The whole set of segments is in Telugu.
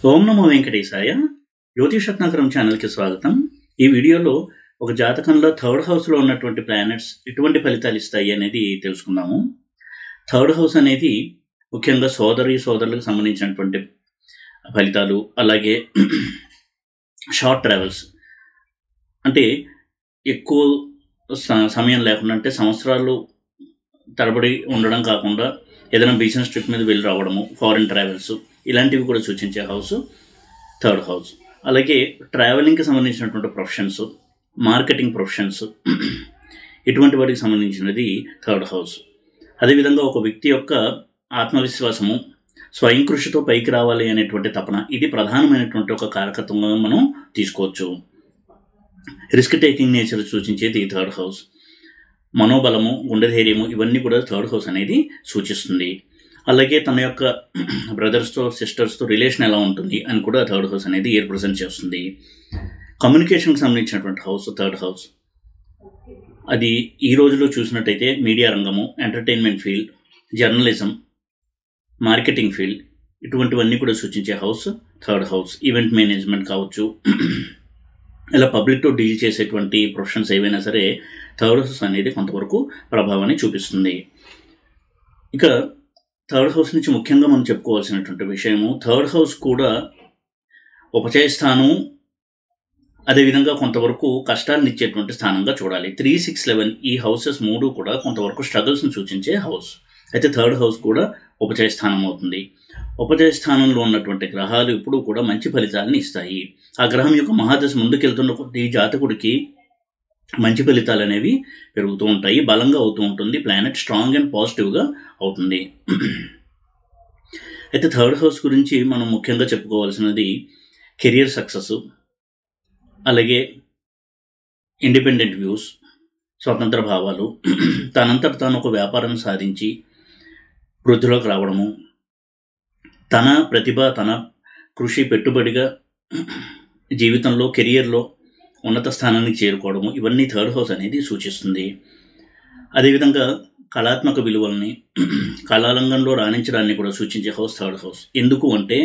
ఓం నమో వెంకటేశాయ. జ్యోతిషరత్నాకరం ఛానల్కి స్వాగతం. ఈ వీడియోలో ఒక జాతకంలో థర్డ్ హౌస్లో ఉన్నటువంటి ప్లానెట్స్ ఎటువంటి ఫలితాలు ఇస్తాయి అనేది తెలుసుకుందాము. థర్డ్ హౌస్ అనేది ముఖ్యంగా సోదరులకు సంబంధించినటువంటి ఫలితాలు, అలాగే షార్ట్ ట్రావెల్స్ అంటే ఎక్కువ సమయం లేకుండా, అంటే సంవత్సరాలు తరబడి ఉండడం కాకుండా ఏదైనా బిజినెస్ ట్రిప్ మీద వెళ్ళి రావడము, ఫారిన్ ట్రావెల్స్ ఇలాంటివి కూడా సూచించే హౌస్ థర్డ్ హౌస్. అలాగే ట్రావెలింగ్కి సంబంధించినటువంటి ప్రొఫెషన్స్, మార్కెటింగ్ ప్రొఫెషన్స్ ఇటువంటి వాటికి సంబంధించినది థర్డ్ హౌస్. అదేవిధంగా ఒక వ్యక్తి యొక్క ఆత్మవిశ్వాసము, స్వయం కృషితో పైకి రావాలి అనేటువంటి తపన, ఇది ప్రధానమైనటువంటి ఒక కారకత్వంగా మనం తీసుకోవచ్చు. రిస్క్ టేకింగ్ నేచర్ సూచించేది థర్డ్ హౌస్. మనోబలము, గుండె ధైర్యము ఇవన్నీ కూడా థర్డ్ హౌస్ అనేది సూచిస్తుంది. అలాగే తన యొక్క బ్రదర్స్తో, సిస్టర్స్తో రిలేషన్ ఎలా ఉంటుంది అని కూడా థర్డ్ హౌస్ అనేది రిప్రజెంట్ చేస్తుంది. కమ్యూనికేషన్కి సంబంధించినటువంటి హౌస్ థర్డ్ హౌస్. అది ఈ రోజులో చూసినట్టయితే మీడియా రంగము, entertainment field, journalism, marketing field ఇటువంటివన్నీ కూడా సూచించే house third house. Event management కావచ్చు, ఇలా పబ్లిక్తో డీల్ చేసేటువంటి ప్రొఫెషన్స్ ఏవైనా సరే థర్డ్ హౌస్ అనేది కొంతవరకు ప్రభావాన్ని చూపిస్తుంది. ఇక థర్డ్ హౌస్ నుంచి ముఖ్యంగా మనం చెప్పుకోవాల్సినటువంటి విషయము, థర్డ్ హౌస్ కూడా ఉపచయ స్థానం, అదేవిధంగా కొంతవరకు కష్టాలను ఇచ్చేటువంటి స్థానంగా చూడాలి. 3, 6, 11 ఈ హౌసెస్ మూడు కూడా కొంతవరకు స్ట్రగుల్స్ని సూచించే హౌస్. అయితే థర్డ్ హౌస్ కూడా ఉపచయ స్థానం అవుతుంది. ఉపచయ స్థానంలో ఉన్నటువంటి గ్రహాలు ఎప్పుడూ కూడా మంచి ఫలితాలను ఇస్తాయి. ఆ గ్రహం యొక్క మహాదశ ముందుకెళ్తున్న కొద్ది జాతకుడికి మంచి ఫలితాలు అనేవి పెరుగుతూ ఉంటాయి, బలంగా అవుతూ ఉంటుంది, ప్లానెట్ స్ట్రాంగ్ అండ్ పాజిటివ్గా అవుతుంది. అయితే థర్డ్ హౌస్ గురించి మనం ముఖ్యంగా చెప్పుకోవాల్సినది కెరియర్ సక్సెస్, అలాగే ఇండిపెండెంట్ వ్యూస్, స్వతంత్ర భావాలు, తనంతట తాను ఒక వ్యాపారం సాధించి వృద్ధిలోకి రావడము, తన ప్రతిభ, తన కృషి పెట్టుబడిగా జీవితంలో, కెరియర్లో ఉన్నత స్థానానికి చేరుకోవడము, ఇవన్నీ థర్డ్ హౌస్ అనేది సూచిస్తుంది. అదేవిధంగా కళాత్మక విలువల్ని, కళారంగంలో రాణించడాన్ని కూడా సూచించే హౌస్ థర్డ్ హౌస్. ఎందుకు అంటే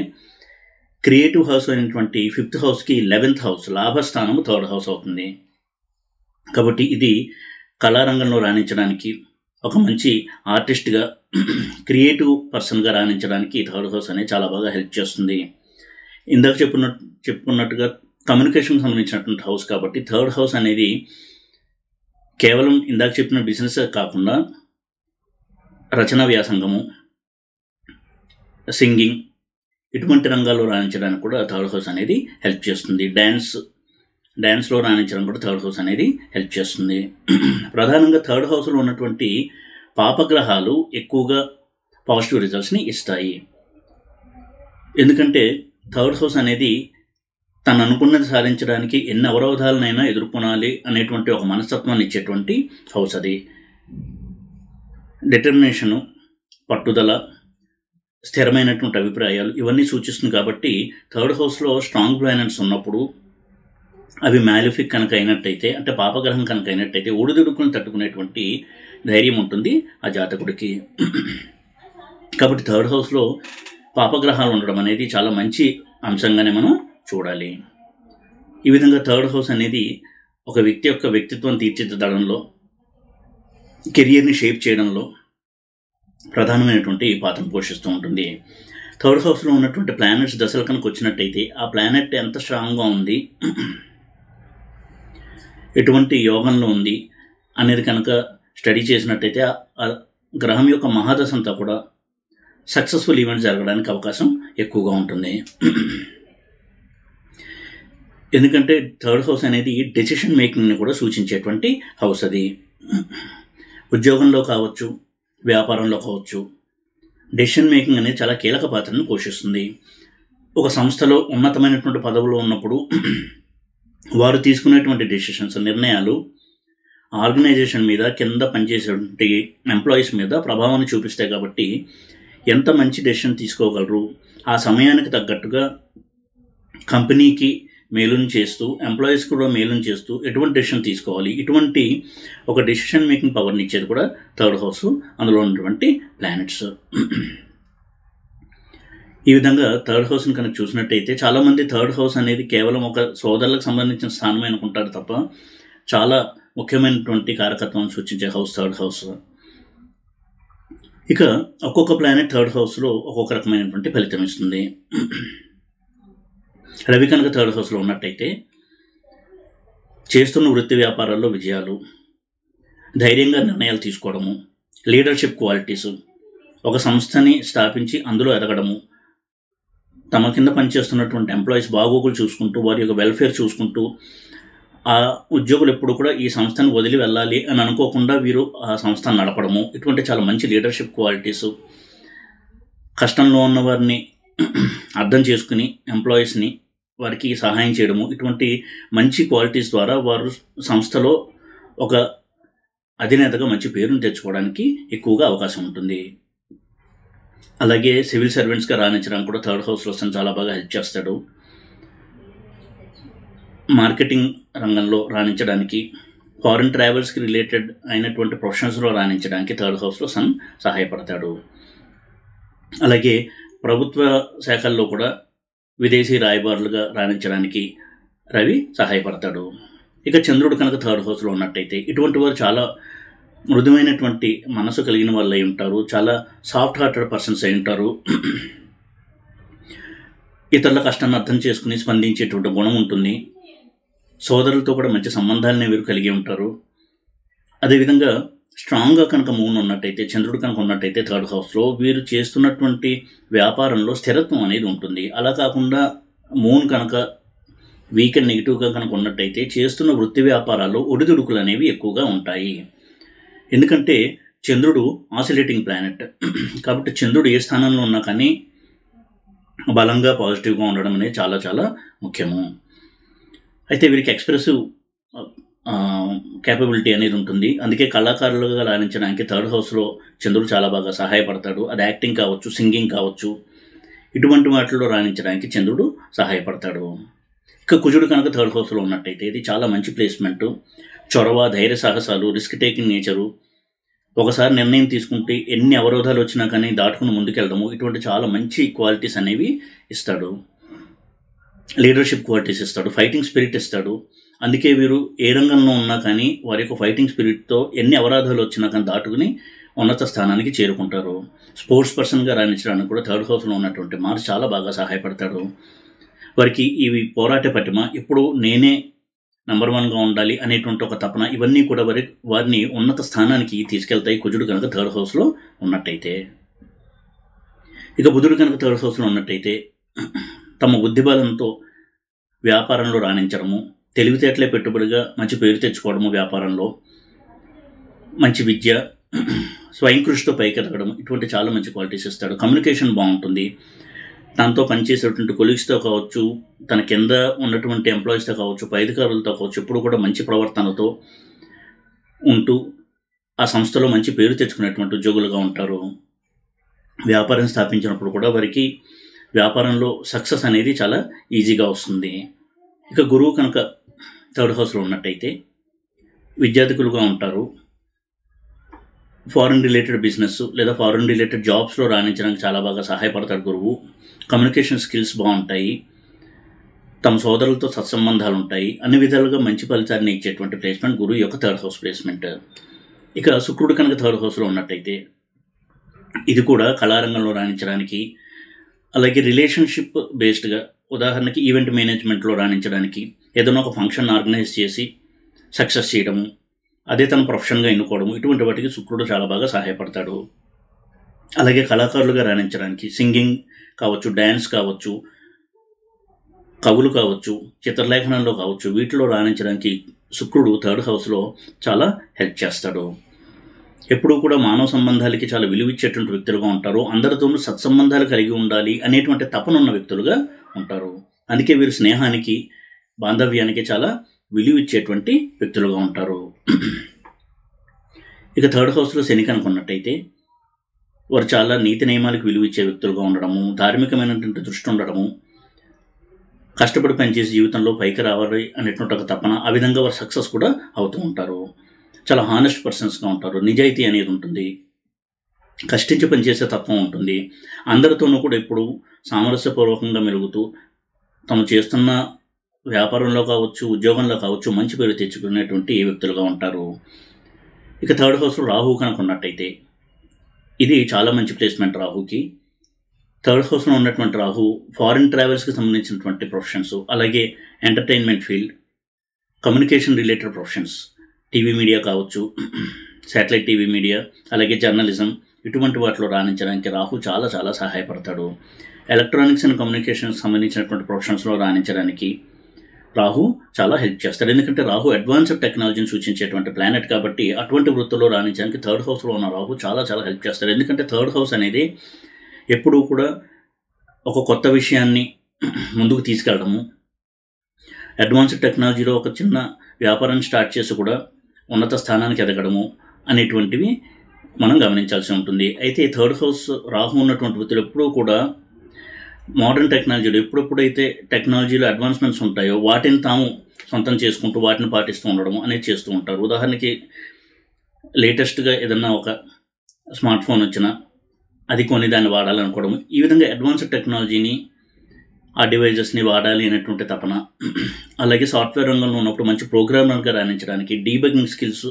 క్రియేటివ్ హౌస్ అయినటువంటి 5th హౌస్కి 11th హౌస్ లాభస్థానము థర్డ్ హౌస్ అవుతుంది. కాబట్టి ఇది కళారంగంలో రాణించడానికి, ఒక మంచి ఆర్టిస్ట్గా, క్రియేటివ్ పర్సన్గా రాణించడానికి థర్డ్ హౌస్ అనేది చాలా బాగా హెల్ప్ చేస్తుంది. ఇందాక చెప్పుకున్నట్టుగా కమ్యూనికేషన్కి సంబంధించినటువంటి హౌస్ కాబట్టి థర్డ్ హౌస్ అనేది కేవలం ఇందాక చెప్పిన బిజినెస్ కాకుండా రచనా వ్యాసంగము, సింగింగ్ ఇటువంటి రంగాల్లో రాణించడానికి కూడా థర్డ్ హౌస్ అనేది హెల్ప్ చేస్తుంది. డ్యాన్స్లో రాణించడం కూడా థర్డ్ హౌస్ అనేది హెల్ప్ చేస్తుంది. ప్రధానంగా థర్డ్ హౌస్లో ఉన్నటువంటి పాపగ్రహాలు ఎక్కువగా పాజిటివ్ రిజల్ట్స్ని ఇస్తాయి. ఎందుకంటే థర్డ్ హౌస్ అనేది తను అనుకున్నది సాధించడానికి ఎన్ని అవరోధాలనైనా ఎదుర్కొనాలి అనేటువంటి ఒక మనస్తత్వాన్ని ఇచ్చేటువంటి హౌస్ అది. డిటర్మినేషను, పట్టుదల, స్థిరమైనటువంటి అభిప్రాయాలు ఇవన్నీ సూచిస్తుంది. కాబట్టి థర్డ్ హౌస్లో స్ట్రాంగ్ ప్లానెట్స్ ఉన్నప్పుడు, అవి మ్యాలిఫిక్ కనుక అయినట్టయితే, అంటే పాపగ్రహం కనుక అయినట్టయితే ఒడిదుడుకుని తట్టుకునేటువంటి ధైర్యం ఉంటుంది ఆ జాతకుడికి. కాబట్టి థర్డ్ హౌస్లో పాపగ్రహాలు ఉండడం అనేది చాలా మంచి అంశంగానే మనం చూడాలి. ఈ విధంగా థర్డ్ హౌస్ అనేది ఒక వ్యక్తి యొక్క వ్యక్తిత్వం తీర్చిదిద్దడంలో, కెరియర్ని షేప్ చేయడంలో ప్రధానమైనటువంటి పాత్ర పోషిస్తూ ఉంటుంది. థర్డ్ హౌస్లో ఉన్నటువంటి ప్లానెట్స్ దశలు కనుక వచ్చినట్టయితే ఆ ప్లానెట్ ఎంత స్ట్రాంగ్గా ఉంది, ఎటువంటి యోగంలో ఉంది అనేది కనుక స్టడీ చేసినట్టయితే ఆ గ్రహం యొక్క మహాదశ అంతా కూడా సక్సెస్ఫుల్ ఈవెంట్స్ జరగడానికి అవకాశం ఎక్కువగా ఉంటుంది. ఎందుకంటే థర్డ్ హౌస్ అనేది డెసిషన్ మేకింగ్ని కూడా సూచించేటువంటి హౌస్ అది. ఉద్యోగంలో కావచ్చు, వ్యాపారంలో కావచ్చు, డెసిషన్ మేకింగ్ అనేది చాలా కీలక పాత్రను పోషిస్తుంది. ఒక సంస్థలో ఉన్నతమైనటువంటి పదవులో ఉన్నప్పుడు వారు తీసుకునేటువంటి డెసిషన్స్, నిర్ణయాలు ఆర్గనైజేషన్ మీద, కింద పనిచేసేటువంటి ఎంప్లాయీస్ మీద ప్రభావాన్ని చూపిస్తాయి. కాబట్టి ఎంత మంచి డెసిషన్ తీసుకోగలరు, ఆ సమయానికి తగ్గట్టుగా కంపెనీకి మేలుని చేస్తూ, ఎంప్లాయీస్ కూడా మేలుని చేస్తూ ఎటువంటి డెసిషన్ తీసుకోవాలి, ఇటువంటి ఒక డెసిషన్ మేకింగ్ పవర్ని ఇచ్చేది కూడా థర్డ్ హౌస్, అందులో ఉన్నటువంటి ప్లానెట్స్. ఈ విధంగా థర్డ్ హౌస్ని కనుక చూసినట్టయితే చాలామంది థర్డ్ హౌస్ అనేది కేవలం ఒక సోదరులకు సంబంధించిన స్థానమే అనుకుంటారు తప్ప చాలా ముఖ్యమైనటువంటి కారకత్వం సూచించే హౌస్ థర్డ్ హౌస్. ఇక ఒక్కొక్క ప్లానెట్ థర్డ్ హౌస్లో ఒక్కొక్క రకమైనటువంటి ఫలితం ఇస్తుంది. రవి కనుక థర్డ్ హౌస్లో ఉన్నట్టయితే చేస్తున్న వృత్తి వ్యాపారాల్లో విజయాలు, ధైర్యంగా నిర్ణయాలు తీసుకోవడము, లీడర్షిప్ క్వాలిటీసు, ఒక సంస్థని స్థాపించి అందులో ఎదగడము, తమ కింద పనిచేస్తున్నటువంటి ఎంప్లాయీస్ బాగోగులు చూసుకుంటూ వారి యొక్క వెల్ఫేర్ చూసుకుంటూ ఆ ఉద్యోగులు ఎప్పుడు కూడా ఈ సంస్థను వదిలి వెళ్ళాలి అని అనుకోకుండా వీరు ఆ సంస్థను నడపడము, ఇటువంటి చాలా మంచి లీడర్షిప్ క్వాలిటీసు, కష్టంలో ఉన్న వారిని అర్థం చేసుకుని ఎంప్లాయీస్ని వారికి సహాయం చేయడము, ఇటువంటి మంచి క్వాలిటీస్ ద్వారా వారు సంస్థలో ఒక అధినేతగా మంచి పేరును తెచ్చుకోవడానికి ఎక్కువగా అవకాశం ఉంటుంది. అలాగే సివిల్ సర్వెంట్స్గా రాణించడానికి కూడా థర్డ్ హౌస్లో చాలా బాగా హెల్ప్ చేస్తాడు. మార్కెటింగ్ రంగంలో రాణించడానికి, ఫారిన్ ట్రావెల్స్కి రిలేటెడ్ అయినటువంటి ప్రొఫెషన్స్లో రాణించడానికి థర్డ్ హౌస్లో సన్ సహాయపడతాడు. అలాగే ప్రభుత్వ శాఖల్లో కూడా విదేశీ రాయబారులుగా రాణించడానికి రవి సహాయపడతాడు. ఇక చంద్రుడు కనుక థర్డ్ హౌస్లో ఉన్నట్టయితే ఇటువంటి వారు చాలా మృదువైనటువంటి మనసు కలిగిన వాళ్ళు అయి ఉంటారు, చాలా సాఫ్ట్ హార్టెడ్ పర్సన్స్ అయి ఉంటారు. ఇతరుల కష్టాన్ని అర్థం చేసుకుని స్పందించేటువంటి గుణం ఉంటుంది. సోదరులతో కూడా మంచి సంబంధాలని వీరు కలిగి ఉంటారు. అదేవిధంగా స్ట్రాంగ్గా కనుక మూన్ ఉన్నట్టయితే, చంద్రుడు కనుక ఉన్నట్టయితే థర్డ్ హౌస్లో వీరు చేస్తున్నటువంటి వ్యాపారంలో స్థిరత్వం అనేది ఉంటుంది. అలా కాకుండా మూన్ కనుక వీక్ అండ్ నెగిటివ్గా కనుక ఉన్నట్టయితే చేస్తున్న వృత్తి వ్యాపారాల్లో ఒడిదుడుకులు అనేవి ఎక్కువగా ఉంటాయి. ఎందుకంటే చంద్రుడు ఆసిలేటింగ్ ప్లానెట్ కాబట్టి చంద్రుడు ఏ స్థానంలో ఉన్నా కానీ బలంగా పాజిటివ్గా ఉండడం అనేది చాలా చాలా ముఖ్యము. అయితే వీరికి ఎక్స్ప్రెసివ్ క్యాపబిలిటీ అనేది ఉంటుంది. అందుకే కళాకారులుగా రాణించడానికి థర్డ్ హౌస్లో చంద్రుడు చాలా బాగా సహాయపడతాడు. అది యాక్టింగ్ కావచ్చు, సింగింగ్ కావచ్చు, ఇటువంటి వాటిలో రాణించడానికి చంద్రుడు సహాయపడతాడు. ఇక కుజుడు కనుక థర్డ్ హౌస్లో ఉన్నట్టయితే ఇది చాలా మంచి ప్లేస్మెంటు. చొరవ, ధైర్య సాహసాలు, రిస్క్ టేకింగ్ నేచరు, ఒకసారి నిర్ణయం తీసుకుంటే ఎన్ని అవరోధాలు వచ్చినా కానీ దాటుకుని ముందుకెళ్ళడము, ఇటువంటి చాలా మంచి క్వాలిటీస్ అనేవి ఇస్తాడు. లీడర్షిప్ క్వాలిటీస్ ఇస్తాడు, ఫైటింగ్ స్పిరిట్ ఇస్తాడు. అందుకే వీరు ఏ రంగంలో ఉన్నా కానీ వారి యొక్క ఫైటింగ్ స్పిరిట్తో ఎన్ని అవరోధాలు వచ్చినా కానీ దాటుకుని ఉన్నత స్థానానికి చేరుకుంటారు. స్పోర్ట్స్ పర్సన్గా రాణించడానికి కూడా థర్డ్ హౌస్లో ఉన్నటువంటి మార్స్ చాలా బాగా సహాయపడతాడు. వారికి ఇవి పోరాట పటిమ, ఎప్పుడు నేనే నంబర్ 1గా ఉండాలి అనేటువంటి ఒక తపన, ఇవన్నీ కూడా వారిని ఉన్నత స్థానానికి తీసుకెళ్తాయి కుజుడు కనుక థర్డ్ హౌస్లో ఉన్నట్టయితే. ఇక బుధుడు కనుక థర్డ్ హౌస్లో ఉన్నట్టయితే తమ బుద్ధిబలంతో వ్యాపారంలో రాణించడము, తెలివితేటలే పెట్టుబడిగా మంచి పేరు తెచ్చుకోవడము, వ్యాపారంలో మంచి విద్య, స్వయం కృషితో పైకెదగడం, ఇటువంటి చాలా మంచి క్వాలిటీస్ ఇస్తాడు. కమ్యూనికేషన్ బాగుంటుంది. తనతో పనిచేసేటువంటి కొలీగ్స్తో కావచ్చు, తన కింద ఉన్నటువంటి ఎంప్లాయీస్తో కావచ్చు, పై అధికారులతో కావచ్చు, ఎప్పుడు కూడా మంచి ప్రవర్తనతో ఉంటూ ఆ సంస్థలో మంచి పేరు తెచ్చుకునేటువంటి ఉద్యోగులుగా ఉంటారు. వ్యాపారం స్థాపించినప్పుడు కూడా వారికి వ్యాపారంలో సక్సెస్ అనేది చాలా ఈజీగా వస్తుంది. ఇక గురువు కనుక థర్డ్ హౌస్లో ఉన్నట్టయితే విద్యార్థికులుగా ఉంటారు. ఫారెన్ రిలేటెడ్ బిజినెస్ లేదా ఫారెన్ రిలేటెడ్ జాబ్స్లో రాణించడానికి చాలా బాగా సహాయపడతాడు గురువు. కమ్యూనికేషన్ స్కిల్స్ బాగుంటాయి. తమ సోదరులతో సత్సంబంధాలు ఉంటాయి. అన్ని విధాలుగా మంచి ఫలితాన్ని ఇచ్చేటువంటి ప్లేస్మెంట్ గురువు యొక్క థర్డ్ హౌస్ ప్లేస్మెంట్. ఇక శుక్రుడు కనుక థర్డ్ హౌస్లో ఉన్నట్టయితే ఇది కూడా కళారంగంలో రాణించడానికి, అలాగే రిలేషన్షిప్ బేస్డ్గా, ఉదాహరణకి ఈవెంట్ మేనేజ్మెంట్లో రాణించడానికి, ఏదైనా ఒక ఫంక్షన్ ఆర్గనైజ్ చేసి సక్సెస్ చేయడము, అదే తన ప్రొఫెషన్గా ఎన్నుకోవడము, ఇటువంటి వాటికి శుక్రుడు చాలా బాగా సహాయపడతాడు. అలాగే కళాకారులుగా రాణించడానికి సింగింగ్ కావచ్చు, డ్యాన్స్ కావచ్చు, కవులు కావచ్చు, చిత్రలేఖనంలో కావచ్చు, వీటిలో రాణించడానికి శుక్రుడు థర్డ్ హౌస్లో చాలా హెల్ప్ చేస్తాడు. ఎప్పుడూ కూడా మానవ సంబంధాలకి చాలా విలువిచ్చేటువంటి వ్యక్తులుగా ఉంటారు. అందరితోనూ సత్సంబంధాలు కలిగి ఉండాలి అనేటువంటి తపనున్న వ్యక్తులుగా ఉంటారు. అందుకే వీరు స్నేహానికి, బాంధవ్యానికి చాలా విలువిచ్చేటువంటి వ్యక్తులుగా ఉంటారు. ఇక థర్డ్ హౌస్లో శని కనుక ఉన్నట్టయితే వారు చాలా నీతి నియమాలకు విలువిచ్చే వ్యక్తులుగా ఉండడము, ధార్మికమైనటువంటి దృష్టి ఉండడము, కష్టపడి పనిచేసి జీవితంలో పైకి రావాలి అనేటువంటి ఒక తపన, ఆ విధంగా వారు సక్సెస్ కూడా అవుతూ ఉంటారు. చాలా హానెస్ట్ పర్సన్స్గా ఉంటారు. నిజాయితీ అనేది ఉంటుంది. కష్టించి పనిచేసే తత్వం ఉంటుంది. అందరితోనూ కూడా ఇప్పుడు సామరస్యపూర్వకంగా మెలుగుతూ తను చేస్తున్న వ్యాపారంలో కావచ్చు, ఉద్యోగంలో కావచ్చు మంచి పేరు తెచ్చుకునేటువంటి వ్యక్తులుగా ఉంటారు. ఇక థర్డ్ హౌస్లో రాహు కనుక ఉన్నట్టయితే ఇది చాలా మంచి ప్లేస్మెంట్ రాహుకి. థర్డ్ హౌస్లో ఉన్నటువంటి రాహు ఫారిన్ ట్రావెల్స్కి సంబంధించినటువంటి ప్రొఫెషన్స్, అలాగే entertainment field, communication related professions, TV media కావచ్చు, శాటిలైట్ టీవీ మీడియా, అలాగే జర్నలిజం, ఇటువంటి వాటిలో రాణించడానికి రాహు చాలా చాలా సహాయపడతాడు. ఎలక్ట్రానిక్స్ అండ్ కమ్యూనికేషన్కి సంబంధించినటువంటి ప్రొఫెషన్స్లో రాణించడానికి రాహు చాలా హెల్ప్ చేస్తాడు. ఎందుకంటే రాహు అడ్వాన్స్డ్ టెక్నాలజీని సూచించేటువంటి ప్లానెట్ కాబట్టి అటువంటి వృత్తుల్లో రాణించడానికి థర్డ్ హౌస్లో ఉన్న రాహు చాలా చాలా హెల్ప్ చేస్తాడు. ఎందుకంటే థర్డ్ హౌస్ అనేది ఎప్పుడూ కూడా ఒక కొత్త విషయాన్ని ముందుకు తీసుకెళ్ళడము, అడ్వాన్స్డ్ టెక్నాలజీలో ఒక చిన్న వ్యాపారాన్ని స్టార్ట్ చేసి కూడా ఉన్నత స్థానానికి ఎదగడము అనేటువంటివి మనం గమనించాల్సి ఉంటుంది. అయితే థర్డ్ హౌస్ రాహు ఉన్నటువంటి వృత్తులు ఎప్పుడూ కూడా మోడర్న్ టెక్నాలజీలో ఎప్పుడెప్పుడైతే టెక్నాలజీలో అడ్వాన్స్మెంట్స్ ఉంటాయో వాటిని తాము సొంతం చేసుకుంటూ వాటిని పాటిస్తూ ఉండడం అనేది చేస్తూ ఉంటారు. ఉదాహరణకి లేటెస్ట్గా ఏదన్నా ఒక స్మార్ట్ ఫోన్ వచ్చినా అది కొని దాన్ని వాడాలనుకోవడం, ఈ విధంగా అడ్వాన్స్డ్ టెక్నాలజీని ఆ డివైజెస్ని వాడాలి అనేటువంటి తపన, అలాగే సాఫ్ట్వేర్ రంగంలో ఉన్నప్పుడు మంచి ప్రోగ్రామర్గా రాణించడానికి, డీబగింగ్ స్కిల్స్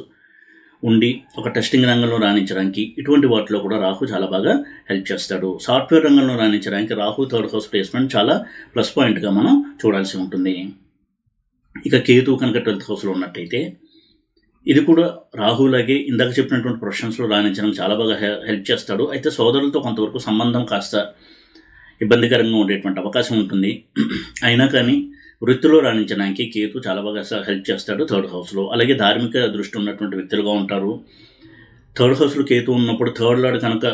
ఉండి ఒక టెస్టింగ్ రంగంలో రాణించడానికి, ఇటువంటి వాటిలో కూడా రాహు చాలా బాగా హెల్ప్ చేస్తాడు. సాఫ్ట్వేర్ రంగంలో రాణించడానికి రాహు థర్డ్ హౌస్ ప్లేస్మెంట్ చాలా ప్లస్ పాయింట్గా మనం చూడాల్సి ఉంటుంది. ఇక కేతు కనుక 12th హౌస్లో ఉన్నట్టయితే ఇది కూడా రాహులాగే ఇందాక చెప్పినటువంటి ప్రొఫెషన్స్లో రాణించడానికి చాలా బాగా హెల్ప్ చేస్తాడు. అయితే సోదరులతో కొంతవరకు సంబంధం కాస్త ఇబ్బందికరంగా ఉండేటువంటి అవకాశం ఉంటుంది. అయినా కానీ వృత్తిలో రాణించడానికి కేతు చాలా బాగా హెల్ప్ చేస్తాడు థర్డ్ హౌస్లో. అలాగే ధార్మిక దృష్టి ఉన్నటువంటి వ్యక్తులుగా ఉంటారు. థర్డ్ హౌస్లో కేతు ఉన్నప్పుడు థర్డ్ లార్డ్ కనుక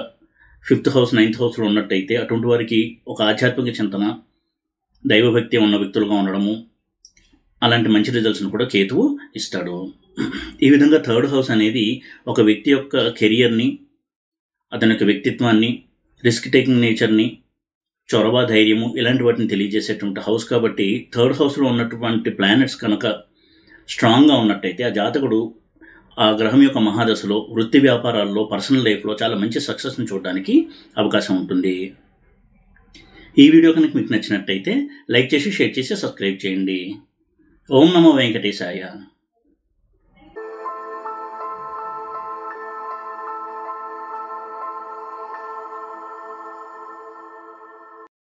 5th హౌస్ 9th హౌస్లో ఉన్నట్టయితే అటువంటి వారికి ఒక ఆధ్యాత్మిక చింతన, దైవభక్తి ఉన్న వ్యక్తులుగా ఉండడము, అలాంటి మంచి రిజల్ట్స్ని కూడా కేతువు ఇస్తాడు. ఈ విధంగా థర్డ్ హౌస్ అనేది ఒక వ్యక్తి యొక్క కెరియర్ని, అతని యొక్క వ్యక్తిత్వాన్ని, రిస్క్ టేకింగ్ నేచర్ని, చొరవ, ధైర్యము ఇలాంటి వాటిని తెలియజేసేటువంటి హౌస్ కాబట్టి థర్డ్ హౌస్లో ఉన్నటువంటి ప్లానెట్స్ కనుక స్ట్రాంగ్గా ఉన్నట్టయితే ఆ జాతకుడు ఆ గ్రహం యొక్క మహాదశలో వృత్తి వ్యాపారాల్లో, పర్సనల్ లైఫ్లో చాలా మంచి సక్సెస్ని చూడడానికి అవకాశం ఉంటుంది. ఈ వీడియో కనుక మీకు నచ్చినట్టయితే లైక్ చేసి, షేర్ చేసి, సబ్స్క్రైబ్ చేయండి. ఓం నమో వెంకటేశాయ.